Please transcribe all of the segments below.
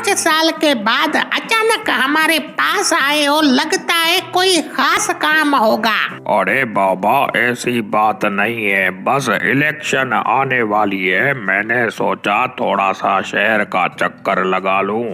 5 साल के बाद अचानक हमारे पास आए हो, लगता है कोई खास काम होगा। अरे बाबा, ऐसी बात नहीं है, बस इलेक्शन आने वाली है, मैंने सोचा थोड़ा सा शहर का चक्कर लगा लूं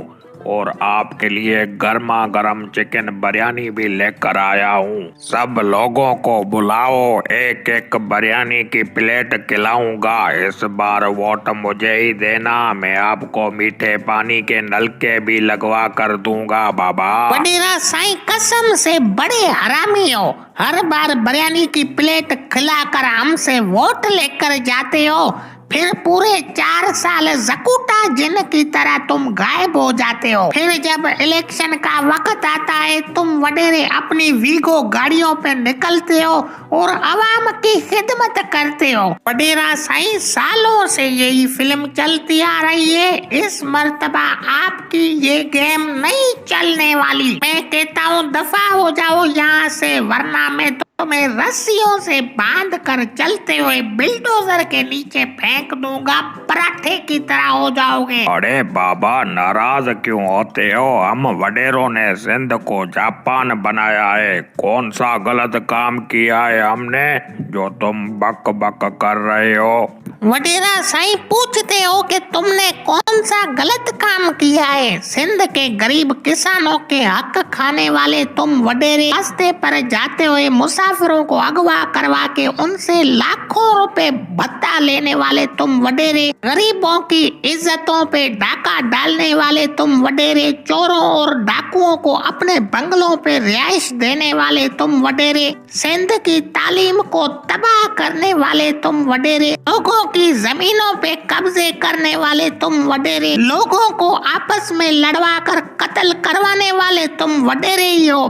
और आपके लिए गर्मा गर्म चिकन बिरयानी भी लेकर आया हूं। सब लोगों को बुलाओ, एक एक बिरयानी की प्लेट खिलाऊंगा। इस बार वोट मुझे ही देना, मैं आपको मीठे पानी के नलके भी लगवा कर दूंगा बाबा। वडेरा साईं, कसम से बड़े हरामी हो। हर बार बिरयानी की प्लेट खिलाकर हमसे वोट लेकर जाते हो, फिर पूरे 4 साल जकूटा जिन की तरह तुम गायब हो जाते हो। फिर जब इलेक्शन का वक्त आता है, तुम वडेरे अपनी वीगो गाड़ियों पे निकलते हो और आवाम की खिदमत करते हो। वडेरा साईं, सालों से यही फिल्म चलती आ रही है, इस मर्तबा आपकी ये गेम नहीं चलने वाली। मैं कहता हूँ दफा हो जाओ यहाँ से, वरना मैं तुम्हें रस्सियों से बांध कर चलते हुए बिल्डोजर के नीचे फेंक दूंगा, पराठे की तरह हो जाओगे। अरे बाबा, नाराज क्यों होते हो? हम वडेरों ने सिंध को जापान बनाया है, कौन सा गलत काम किया है हमने जो तुम बक बक कर रहे हो? वडेरा साईं, पूछते हो कि तुमने कौन सा गलत काम किया है? सिंध के गरीब किसानों के हक खाने वाले तुम वडेरे, रास्ते पर जाते हुए मुसाफिरों को अगवा करवा के उनसे लाखों रुपए भत्ता लेने वाले तुम वडेरे, गरीबों की इज्जतों पे डाका डालने वाले तुम वडेरे, चोरों और डाकुओं को अपने बंगलों पे रिहाइश देने वाले तुम वडेरे, सिंध की तालीम को तबाह करने वाले तुम वडेरे, लोगों की जमीनों पे कब्जे करने वाले तुम वडेरे, लोगों को आपस में लड़वा कर कत्ल करवाने वाले तुम वडेरे ही हो।